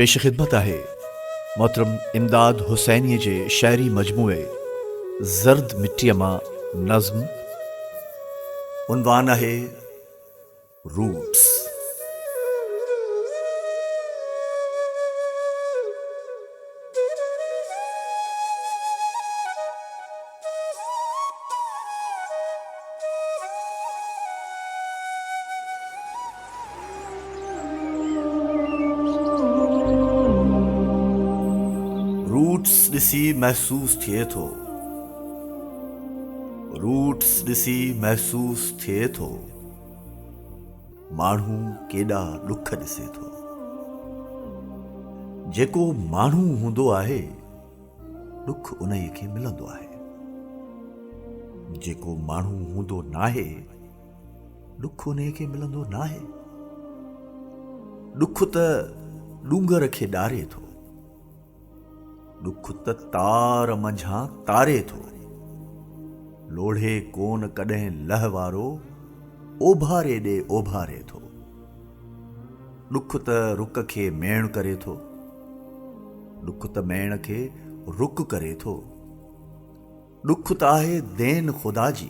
पेश ख़िदमत आहे मोहतरम इमदाद हुसैनी जे शायरी मजमूए ज़र्द मिट्टीअ मां नज़्म। उन्वान आहे रूट्स। रूट्स ॾिसी महसूस थिए थो, रूट्स ॾिसी महसूस थिए थो, माण्हू केॾा ॾुख ॾिसे थो। जेको माण्हू हूंदो आहे ॾुख उन्हीअ खे मिलंदो आहे, जेको माण्हू हूंदो नाहे ॾुख उन्हीअ खे मिलंदो नाहे। ॾुख त ॾूंगर खे ॾारे थो, ॾुख त तार मंझां तारे थो, लोढ़े कोन कॾहिं लह वारो ओभारे ॾे ओभारे थो। ॾुख त रुक खे मेण करे थो, ॾुख त मेण खे रुक करे थो। ॾुख त आहे देन ख़ुदा जी,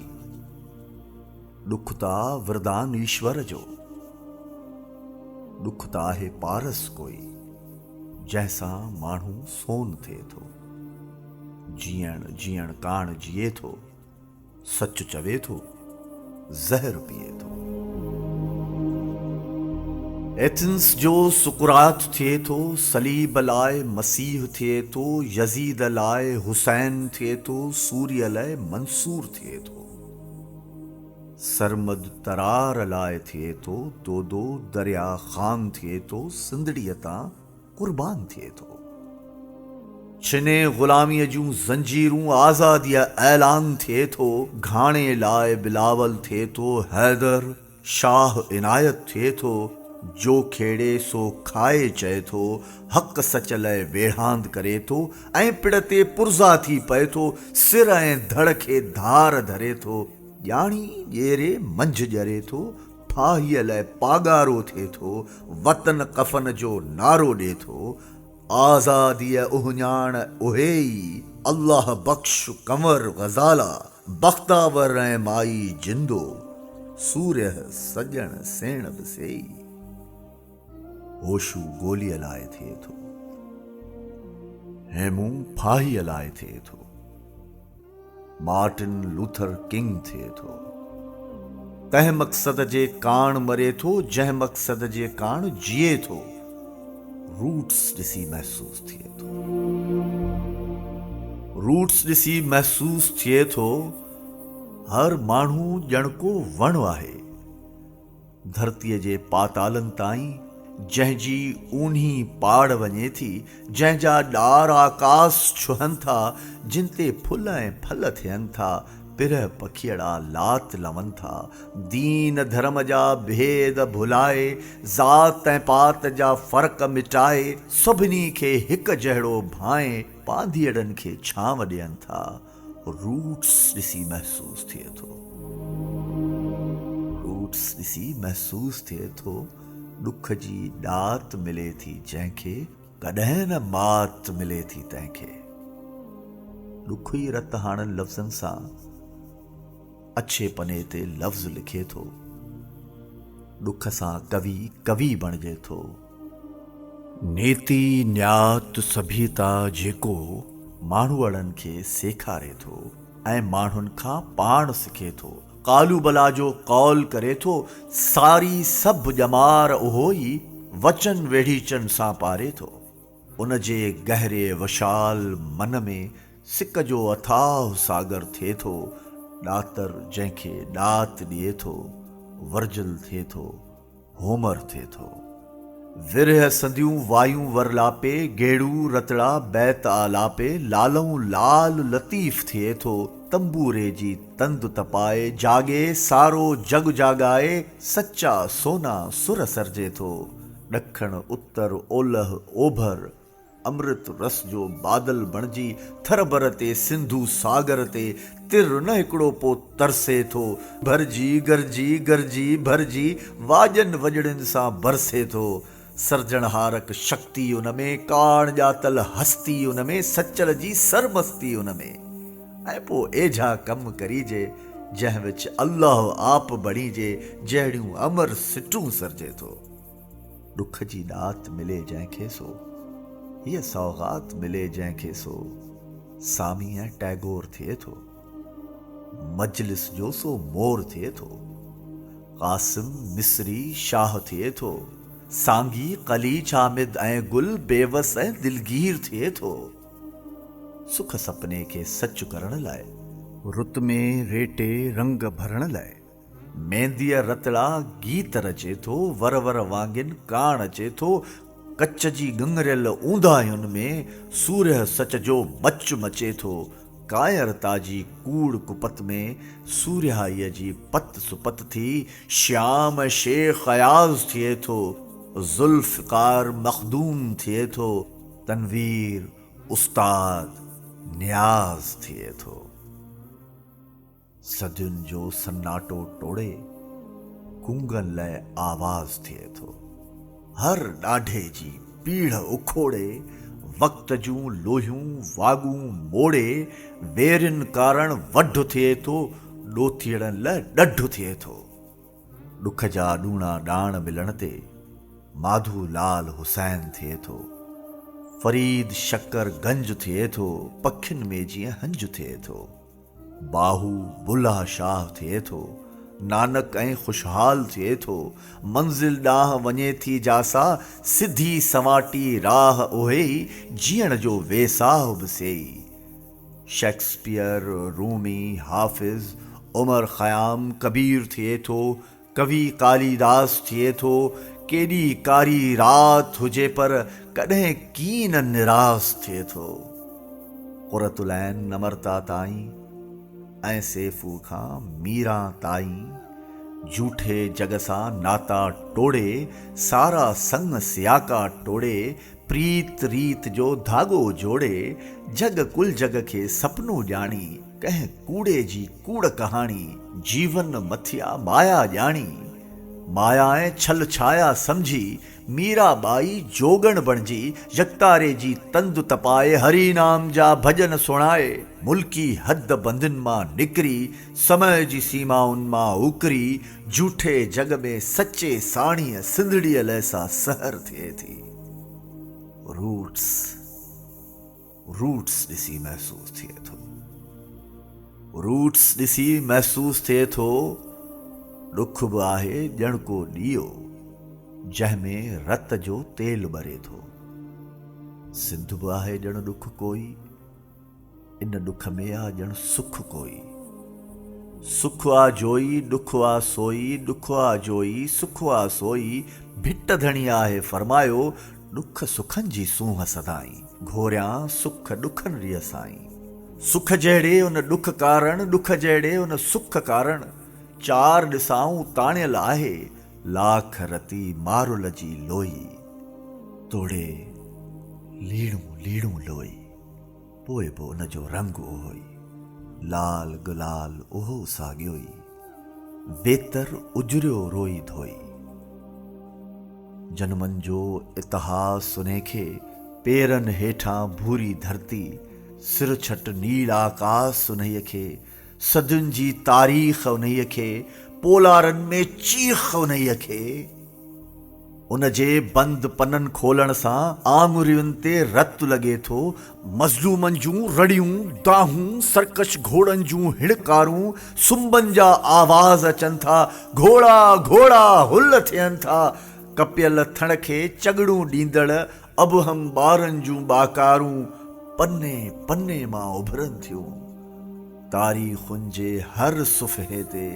ॾुख त वरदान ईश्वर जो। ॾुख त आहे पारस कोई जंहिंसां माण्हू सोन थिए थो। जीअण जीअण कान जिए थो, सच चवे थो, ज़हर पिए थो। एथेंस जो सुकुरात थिए थो, सलीब लाइ मसीह थिए थो, यज़ीद लाइ हुसैन थिए थो, सूर्य लाइ मंसूर थिए थो। सरमद तरार लाइ थिए थो, दो दरिया ख़ान थिए थो, सिंधड़ीअ तां कुर्बान थिए थो। छिने ग़ुलामीअ जूं ज़ंजीरूं आज़ादीअ ऐलान थिए थो, घाणे लाइ बिलावल थिए थो, हैदर शाह इनायत थिए थो। जो खेड़े सो खाए चए थो, हक़ सच लाइ वेढ़ांद करे थो, ऐं पिड़ ते पुरज़ा थी पए थो, सिर ऐं धड़ खे धार धरे थो। ॼाणी ॼेरे मंझ ॼरे थो, फाहीअ लाइ पागारो थिए थो, वतन कफ़न जो नारो ॾिए थो। आज़ादीअ उहञाण उहे ई, अल्लाह बख़्श कंवर ग़ज़ाला, बख़्तावर ऐं माई जिंदो, सूर्य सॼण सेण बि सेई। होशू गोलीअ लाइ थिए थो, हेमू फाहीअ लाइ थिए थो, मार्टिन लूथर किंग थिए थो। तंहिं मक़सद जे काण मरे थो, जंहिं मक़सद जे काण जिए थो। रूट्स ॾिसी महसूस थिए थो, रूट्स ॾिसी महसूस थिए थो, हर माण्हू ॼण को वण आहे, धरतीअ जे पातालनि ताईं, जंहिंजी ऊन्ही पाड़ वञे थी, जंहिंजा ॾार आकाश छुहनि था, जिन ते फुल ऐं फल थियनि था, पिर पखियड़ा लात लवनि था। दीन धर्म जा भेद भुलाए, ज़ात ऐं पात जा फ़र्क़ मिटाए, सभिनी खे हिकु जहिड़ो भाए, पांधीअड़नि खे छांव ॾियनि था। रूट्स ॾिसी महसूस थिए थो, रूट्स ॾिसी महसूस थिए थो, ॾुख जी ॾात मिले थी जंहिंखे, कॾहिं न मात मिले थी तंहिंखे। ॾुख ई रत हाणनि लफ़्ज़नि सां अछे पने ते लफ़्ज़ लिखे थो, ॾुख सां कवि कवि बणिजे थो। नेति न्यात सभ्यता जेको माण्हूअड़नि खे सेखारे थो, ऐं माण्हुनि खां पाण सिखे थो। कालू बला जो कौल करे थो, सारी सभु ॼमार उहो ई, वचन वेढ़ीचनि सां पारे थो। उन जे गहरे वशाल मन में सिक जो अथाह सागर थिए थो। ॾातर जंहिंखे ॾात ॾिए थो, वर्जल थिए थो, होमर थिए थो। विरह संदियूं वायूं वरलापे, गेड़ू रतड़ा बैत आलापे, लालऊं लाल लतीफ़ थिए थो। तंबूरे जी तंद तपाए, जागे सारो जग जागाए, सच्चा सोना सुर सरजे थो। ॾखण उत्तर ओलह ओभर, अमृत रस जो बादल बणिजी, थरबर ते सिंधु सागर ते, तिर न हिकिड़ो पो तरसे थो। भरजी गरजी गरजी भरजी, वाजन वजड़िन सां बरसे थो। सर्जनहारक शक्ति उनमें, काण ॼातल हस्ती उनमें, सचल जी सरमस्ती उनमें। ऐं पोइ एझा कम करीजे जंहिं विच अल्लाह आप बणीजे, जहिड़ियूं अमर सिटूं सरजे थो। ॾुख जी ॾात मिले जंहिंखे सो, हीअ सौगात मिले जंहिंखे सो, सामी ऐं टैगोर थिए थो। मजलिस जो सो मोर थिए थो, क़ासिम मिस्री शाह थिए थो। सांगी कलीच हामिद ऐं गुल बेवस ऐं दिलगीर थिए थो। सुख सपने खे सच करण लाइ, रुत में रेटे रंग भरण लाइ, मेहंदीअ रतड़ा गीत रचे थो, वर वर वांगिन कान अचे थो। कच्च जी गंगरियल ऊंदायुनि में सूर्य सच जो मच मचे थो। कायरता जी कूड़ कुपत में सूर्याईअ जी पत सुपत थी। श्याम शेख अयाज़ थिए थो, ज़ुल्फ़िकार मखदूम थिए थो। तनवीर उस्ताद नियाज़ थिए थो। सदियुनि जो सन्नाटो टोड़े कुंगन लाइ आवाज़ थिए थो। हर ॾाढे जी पीढ़ उखोड़े वक़्त जूं लोहियूं वागूं मोड़े। वेरिन कारण वढु थिए थो, ॾोथीड़नि लाइ ॾढु थिए थो। ॾुख जा ॾूणा ॾाण मिलण ते माधू लाल हुसैन थिए थो। फरीद शक्कर गंज थिए थो, पखियुनि में जीअं हंज थिए थो। बाहू बुल्हा शाह थिए थो, नानक ऐं खुशहाल थिए थो। मंज़िल ॾांहुं वञे थी जासा, सिधी सवाटी राह उहे ई, जीअण जो वेसाह बि सेई। शेक्सपियर, रूमी, हाफ़िज़, उमर ख़याम कबीर थिए थो। कवि कालीदास थिए थो। केॾी कारी रात हुजे पर कॾहिं कीन निरास थिए थो। क़ुरतुल ऐन नमरता ताईं ऐं सैफू खां मीरा ताईं, झूठे जग सां नाता टोड़े, सारा संग सियाका टोड़े। प्रीत रीत जो धाॻो जोड़े, जग कुल जग खे सपनो ॼाणी। कंहिं कूड़े जी कूड़ कहाणी, जीवन मथिया माया ॼाणी। माया ऐं छल छाया समझी, मीरा बाई जोगण बणिजी। यकतारे जी तंदु तपाए, हरी नाम जा भॼन सुणाए। मुल्की हद बंदिन मां निकिरी, समय जी सीमाउनि मां उकरी। झूठे जग में सचे साणीअ सिंधड़ीअ लैसा सहर थिए थी। रूट्स ॾिसी महसूस थिए थो। रूट्स ॾिसी महसूस थिए थो। ॾुख बि आहे ॼण को ॾीओ, जंहिंमें रत जो तेल ॿरे थो। सिंध बि आहे ॼण ॾुख कोई, इन ॾुख में आ ॼण सुख कोई। सुख आ जोई, ॾुख आ सोई, ॾुख आ जोई, सुख आ सोई। भिट धणी आहे फरमायो, ॾुख सुखनि जी सूंहं सदाई। घोरियां सुख ॾुखनि ॾींहं साईं। सुख जहिड़े उन ॾुख कारण, ॾुख जहिड़े उन सुख कारण। चार ॾिसाऊं ताणियल आहे, लाख रती मारुल जी लोई। तोड़े लीणूं लीणूं लोई, पोइ बि उन जो रंग ओहो ई। लाल गुलाल ओहो साॻियो ई, बेतर उजरियो रोई धोई। जनमनि जो इतिहास उन खे, पेरनि हेठां भूरी धरती। सिर छट नील आकाश उन्हीअ खे, सदियुनि जी तारीख़ उन्हीअ खे। पोलारनि में चीख उन्हीअ खे। उन जे बंद पननि खोलण सां आङुरियुनि ते रतु लॻे थो। मज़लूमनि जूं रड़ियूं दाहूं, सरकश घोड़नि जूं हिड़कारूं, सुंबनि जा आवाज़ अचनि था। घोड़ा घोड़ा हुल थियनि था। कपियल थण खे चगड़ूं ॾींदड़ अबहम ॿारनि जूं ॿाकारूं, पन्ने पन्ने मां उभरनि थियूं। तारीख़ुनि जे हर सुफ़हे ते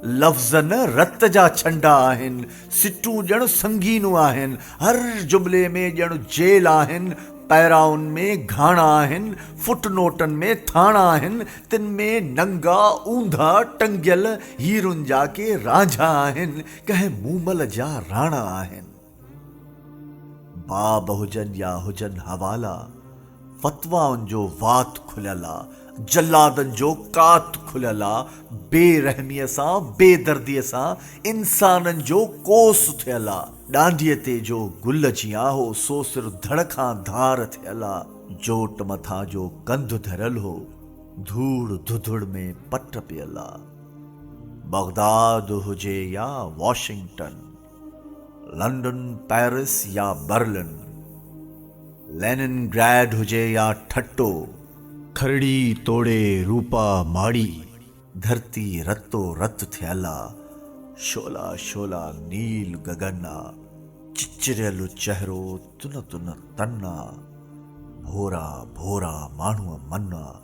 लफ़्ज़ न रत जा छंडा आहिनि। सिटूं ॼण संगीनूं आहिनि, हर जुमिले में ॼण जेल आहिनि। पैराउनि में घाणा आहिनि, फुटनोटनि में थाणा आहिनि। तिन में नंगा ऊंधा टंगियल हीरुनि जा के रांझा आहिनि, कंहिं मूमल जा राणा आहिनि। बाब हुजनि या हुजनि हवाला, फ़तवाउनि जो वात खुलियल आहे। जल्लादन जो कात खुलियल आहे, बेरहमीअ सां बेदर्दीअ सां इंसाननि जो कोस थियल आहे। डांडीअ ते जो गुल जी आहो सो सिर धड़ खां धार थियल आहे। जोट मथां जो कंधु धरियल हो, धूड़ धुधुड़ में पट पियल आहे। बगदाद हुजे या वॉशिंगटन, लंडन पेरिस या बर्लिन, लेनिनग्रैड हुजे या ठट्टो, खरड़ी तोड़े रूपा माड़ी, धरती रतो रत थियल आहे। शोला शोला नील गगन आहे, चिचिरियल चेहरो तुन तुन तन आहे। भोरा भोरा माण्हूअ मन आहे,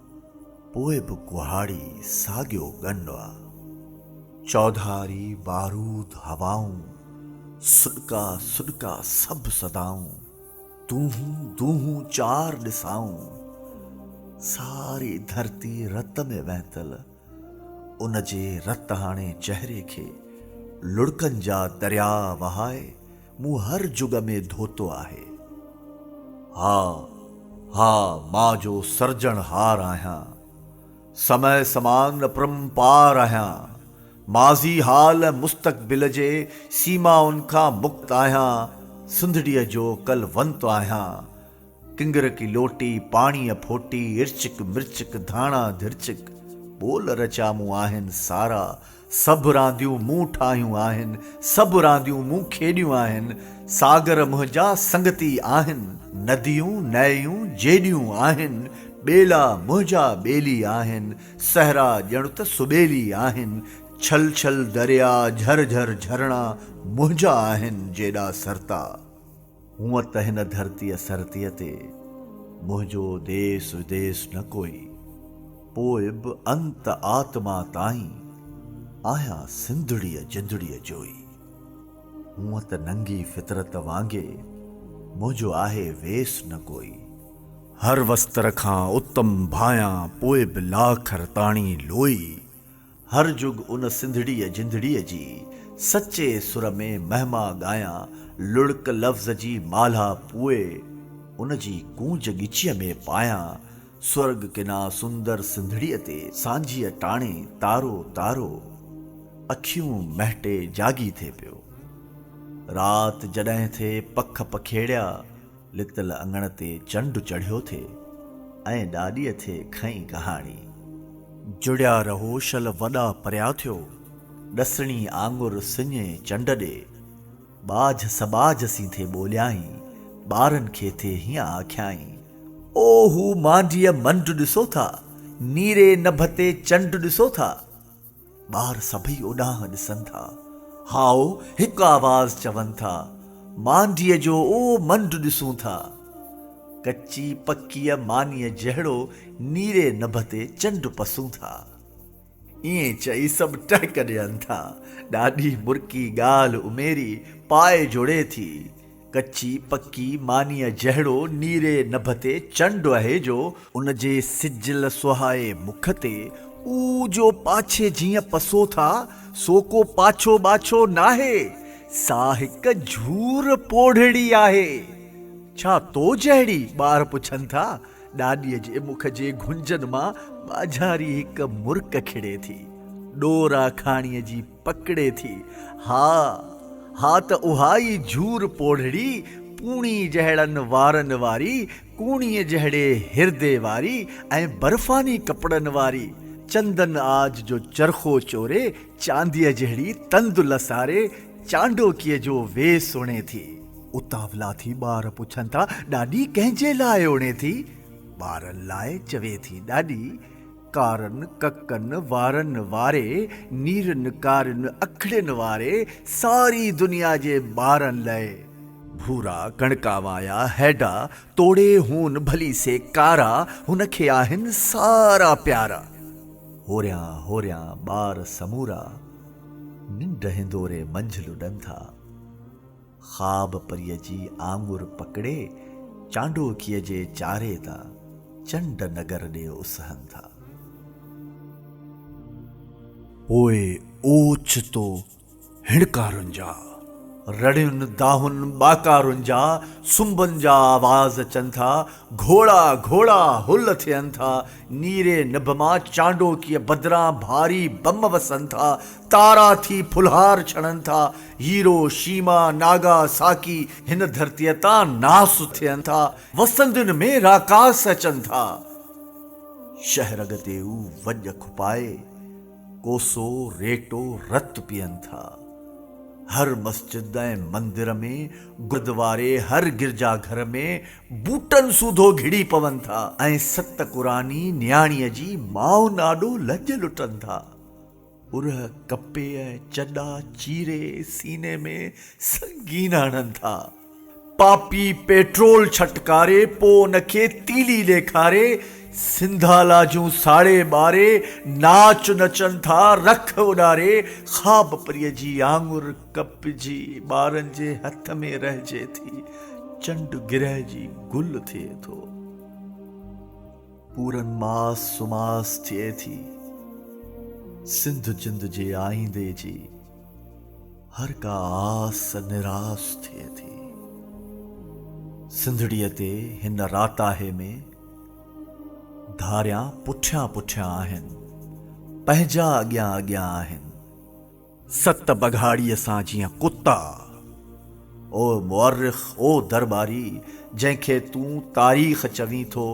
पोइ बि कुहाड़ी साॻियो गन आहे। चौधारी बारूद हवाऊं, सुॾका सुॾका सभु सदाऊं, तूहूं दूहूं चार ॾिसाऊं। सारी धरती रत में वहतल, उन जे रत हाणे चेहरे खे लुड़कनि जा दरिया वहाए मूं हर जुग में धोतो आहे। हा हा मां जो सर्जनहार आहियां, समय समान परम्पार आहियां। माज़ी हाल मुस्तक़बिल जे सीमाउनि खां मुक्त आहियां। सुंदड़ीअ जो कलवंत आहियां। किंगर की लोटी पाणीअ फोटी, इर्चिक मिर्चिक धाणा धिरचिक। बोल रचा मूं आहिनि सारा, सभु रांदियूं मूं ठाहियूं आहिनि, सभु रांदियूं मूं खेॾियूं आहिनि। सागर मुंहिंजा संगती आहिनि, नदियूं नदियूं जेॾियूं आहिनि। ॿेला मुंहिंजा ॿेली आहिनि, सहरा ॼण त सुबेली आहिनि। छल छल दरिया झर झर झरणा मुंहिंजा आहिनि जेॾा सरता। हूअं त हिन धरतीअ सरतीअ ते मुंहिंजो देस विदेस न कोई, पोइ बि अंत आत्मा ताईं आहियां सिंधड़ीअ जिंदड़ीअ जो ई। हूअं त नंगी फितरत वांगे मुंहिंजो आहे वेस न कोई। हर वस्त्र खां उत्तम भायां, पोइ बि लाखर ताणी लोई। हर जुग उन सिंधड़ीअ जिंदड़ीअ जी सचे सुर में महिमा ॻायां। लुड़क लफ़्ज़ जी माला पुए, उन जी गूंज ॻिचीअ में पायां। स्वर्ग किना सुंदर सिंधड़ीअ ते सांझीअ टाणे तारो तारो, अखियूं महटे जागी थे पियो। रात जॾहिं थे पख पखेड़िया, लितल अंगण ते चंडु चढ़ियो थे ऐं ॾाॾीअ थे खईं कहाणी। जुड़िया रहो शल वॾा परिया थियो, ॾसणी आंगुर सिञे चंड ॾे। बाझ सबाझ सी थे ॿोलियाई, ॿारनि खे थे हीअं आख्याई। ओ हू मांडीअ मंड ॾिसो था, नीरे नभ ते चंड ॾिसो था। ॿार सभई उॾाह ॾिसनि था, हाओ हिकु आवाज़ चवनि था, मांडीअ जो ओ मंड ॾिसूं था। कच्ची पक्कीअ मानीअ जहिड़ो नीरे नभ ते चंड पसूं था। ईअं चई सभु टहक ॾियनि था। ॾाढी मुर्की ॻाल्हि उमेरी पाए जोड़े थी। कच्ची पक्की मानीअ जहिड़ो नीरे नभ ते चंड आहे जो, उन जे सिजल सुहाए मुख ते ऊ जो पाछे जीअं पसो था, सो को पाछो बाछो नाहे। सा हिक झूर पोढ़ड़ी आहे। छा तो जहिड़ी, ॿार पुछनि था। ॾाॾीअ जे मुख जे घुंजन मां बाझारी हिक मुर्क खिड़े थी, ॾोरा खाणीअ जी पकड़े थी। हा हा त उहा ई झूर पोढ़ड़ी, पूणी जहिड़नि वारनि वारी, कूणीअ जहिड़े हिरदे वारी ऐं बर्फ़ानी कपिड़नि वारी। चंदन आज जो चरखो चोरे, चांदीअ जहिड़ी तंदु लसारे, चांडोकीअ जो वेस उणे थी। उतावला थी ॿार पुछनि था, ॾाॾी कंहिंजे लाइ उणे थी? ॿारनि लाइ चवे थी ॾाॾी, कारनि ककनि वारनि वारे, नीरनि कारनि अखड़ियुनि वारे, सारी दुनिया जे ॿारनि लाइ। भूरा कणका वाया हैडा, तोड़े हून भली से कारा, हुनखे आहिनि सारा प्यारा। होरियां होरियां ॿार समूरा, निंड हिंदोरे मंझि लुॾनि था। ख़्वाब परीअ जी आंगुर पकड़े, चांडोकीअ जे चारे था, चंड नगर ॾे उसहनि था। पोइ ओछ तो हिणकारुनि जा, रड़ियुनि दाहुनि बाकारुनि जा सुंबनि जा आवाज़ अचनि था। घोड़ा घोड़ा हुल थियनि था। नीरे निभ मां चांडोकीअ बदिरां भारी बम वसनि था। तारा थी फुलहार छणनि था। हीरो शीमा नागा साकी हिन धरतीअ तां नास थियनि था। वसंदियुनि में राकास अचनि था। शहर अॻिते वॼ खुपाए कोसो रेटो रत पीअनि था। हर मस्जिद ऐं मंदिर में, गुरुद्वारे, हर गिरजा घर में बूटन सूधो घिड़ी पवनि था। ऐं सत कुरानी न्याणीअ जी माउ नाडो लज लुटनि था। उरह कपे ऐं चॾा चीरे सीने में संगीन हणनि था। पापी पेट्रोल छटकारे पो उनखे तीली ॾेखारे सिंधाला जूं साड़े ॿारे नाच नचनि था। रख उॾारे ख़्वाब परीअ जी आङुर कपजी ॿारनि जे हथ में रहिजे थी। चंड गिरह जी गुल थिए थो। पूरन मास सुमास थिए थी। सिंध जिंद जे आईंदे जी हर का आस निरास थिए थी। सिंधड़ीअ ते हिन राताहे में धारियां पुठियां पुठियां आहिनि। पंहिंजा अॻियां अॻियां आहिनि। सत बघाड़ीअ सां जीअं कुता। ओ मुअर्रिख़, ओ दरबारी, जंहिंखे तूं तारीख़ चवीं थो,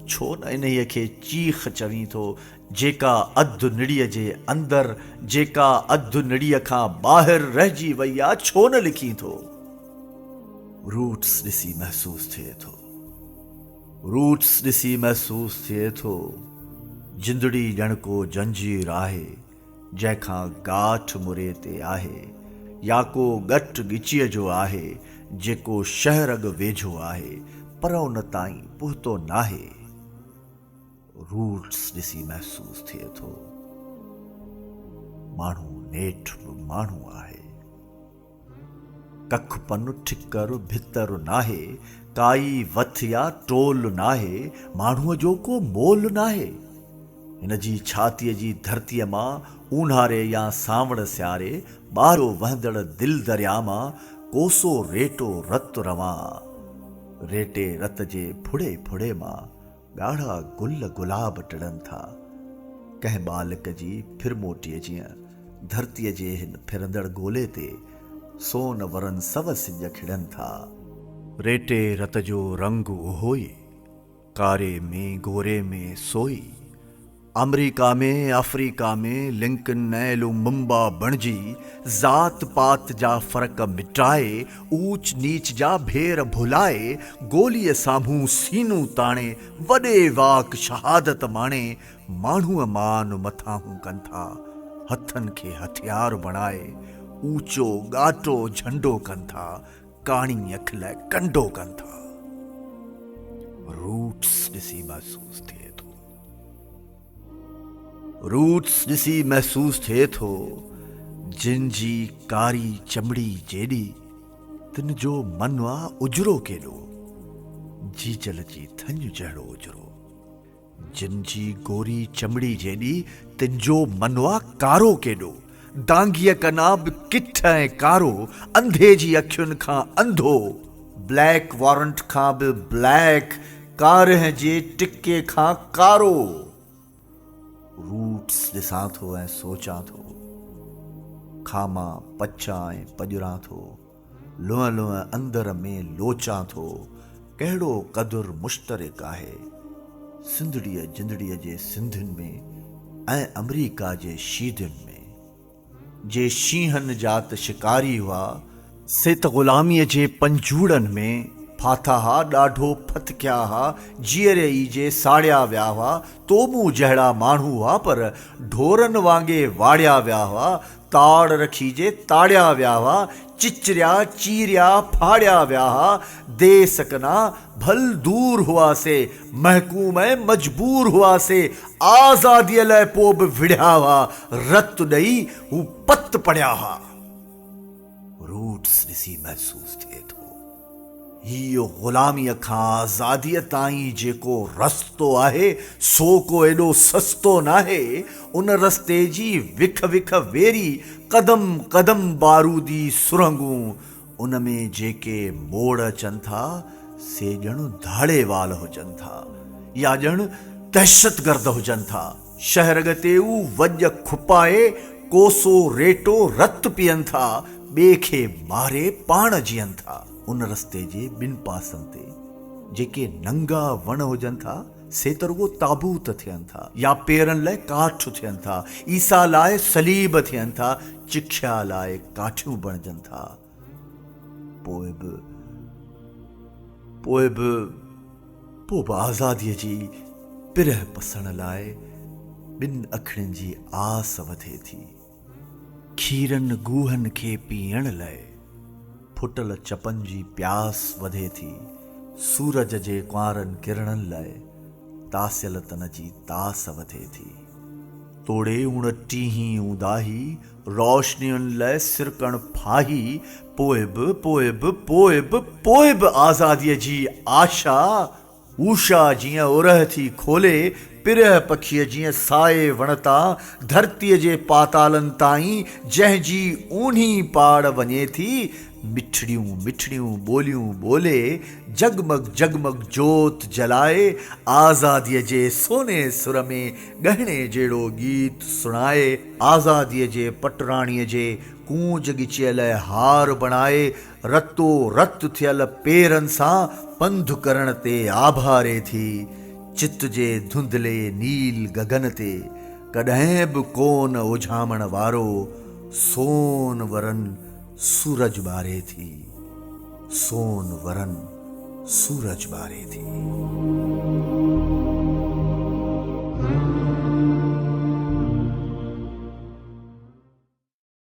छो न इन्हीअ खे चीख़ चवीं थो? जेका अधु निड़ीअ जे अंदरि, जेका अधु निड़ीअ खां ॿाहिरि रहिजी वई आहे, छो न लिखी थो? रूट्स ॾिसी महसूस थिए थो। रूट्स ॾिसी महसूस थिए थो। जिंदड़ी ॼण को जंजीर आहे जंहिंखां गाठ मुरे ते आहे, या को गठ ॻिचीअ जो आहे जेको शहर अॻु वेझो आहे पर उन ताईं पहुतो नाहे। रूट्स ॾिसी महसूस थिए थो। माण्हू नेठि बि माण्हू आहे। कख पन ठिकर भितर नाहे। काई वथ या टोल नाहे। माण्हूअ जो को मोल नाहे। हिन जी छातीअ जी धरतीअ मां ऊन्हारे या सावण सियारे ॿाहिरो वहंदड़ दिल दरिया मां कोसो रेटो रत रवां। रेटे रत जे फुड़े फुड़े मां ॻाढ़ा गुल गुलाब टिड़नि था। कंहिं बालक जी फिरमोटीअ जीअं धरतीअ जे हिन फिरंदड़ गोले ते सोन वरन सव सिज खिड़नि था। रेटे रत जो रंग उहो ई, कारे में गोरे में सोई। अमरीका में अफ्रीका में लिंकन ऐं लुमुम्बा बणिजी ज़ात पात जा फ़र्क़ मिटाए, ऊच नीच जा भेर भुलाए, गोलीअ साम्हूं सीनूं ताणे, वॾे वाक शहादत माणे, माण्हूअ मान मथाहूं कनि था। हथनि खे हथियार बणाए ऊचो ॻाटो झंडो कनि था। काणी अख लाइ कंडो कनि था। रूट्स ॾिसी महसूस थिए थो। रूट्स ॾिसी महसूस थिए थो। जिन जी कारी चमड़ी जेॾी, तिन जो मनु आहे उजरो केॾो। जीजल जी थञ जहिड़ो उजरो। जिन जी गोरी चमड़ी जेॾी, तिन जो मनु आहे कारो केॾो। दांगीअ कना बि किठ ऐं कारो। अंधे जी अखियुनि खां अंधो। ब्लैक वारंट खां बि ब्लैक। कारह जे टिके खां कारो। रूट्स ॾिसां थो ऐं सोचां थो। खामा पछा ऐं पॼिरां थो। लुंह लुंह अंदर में लोचां थो। कहिड़ो क़दुरु मुश्तरिक आहे सिंधड़ीअ जिंदड़ीअ जे सिंधियुनि में ऐं अमरीका जे शीदियुनि में। जे शींहनि जात शिकारी हुआ, से त ग़ुलामीअ जे पंजूड़नि में फाथा हा, ॾाढो फतकिया हा, जीअरे ई जे साड़िया विया हुआ। तोमूं जहिड़ा माण्हू हुआ पर ढोरनि वांगे वाड़िया विया हुआ। ताड़ रखी जे ताड़िया विया हुआ। चिचरिया चीरिया फाड़िया विया हुआ। दे सकना भल दूर हुआ से, महकूम ऐं मजबूर हुआ से। आज़ादीअ लाइ पोइ बि विढ़िया हुआ। रत ॾेई हू पत पढ़िया हुआ। रूट्स ॾिसी महसूस थिए थो। हीअ ग़ुलामीअ खां आज़ादीअ ताईं जेको रस्तो आहे, सो को एॾो सस्तो नाहे। उन रस्ते जी विख विख वेरी, क़दम क़दम बारूदी सुरंगूं। उन में जेके मोड़ अचनि था से ॼण धाड़े वाल हुजनि था या ॼण दहशतगर्द हुजनि था। शहर अॻिते वॼ खुपाए कोसो रेटो रत पीअनि था, ॿिए खे मारे पाण जीअनि था। उन रस्ते जे ॿिनि पासनि ते जेके नंगा वण हुजनि था से त रुगो ताबूत थियनि था या पेरनि लाइ काठ थियनि था, ईसा लाइ सलीब थियनि था, चिख्या लाइ काठियूं बणजनि था। पोइ बि आज़ादीअ जी पिरह पसण लाइ ॿिनि अखियुनि जी आस वधे थी। खीरनि गूहनि खे पीअण लाइ फुटल चपनि जी प्यास वधे थी। सूरज जे कुंवारनि किरणनि लाइ तासियल तन जी तास वधे थी। तोड़े 29 ऊंदाही रोशनियुनि लाइ सिरकण फाही। पोइ बि आज़ादीअ जी आशा उषा जीअं उरह थी खोले, पिरह पखीअ जीअं साए वणता धरतीअ जे पातालनि ताईं जंहिंजी ऊन्ही पाड़ वञे थी। मिठड़ियूं मिठड़ियूं ॿोलियूं ॿोले, जगमग जगमग जोत जलाए, आज़ादीअ जे सोने सुर में गहणे जहिड़ो गीत सुणाए, आज़ादीअ जे पटराणीअ जे कूंज ॻिचियल हार बणाए, रतो रत थियल पेरनि सां पंधु करण ते आभारे थी। चित जे धुंधले नील गगन ते कॾहिं बि कोन उझामण वारो सोन वरन सूरज ॿारे थी। सोन वरन सूरज ॿारे थी।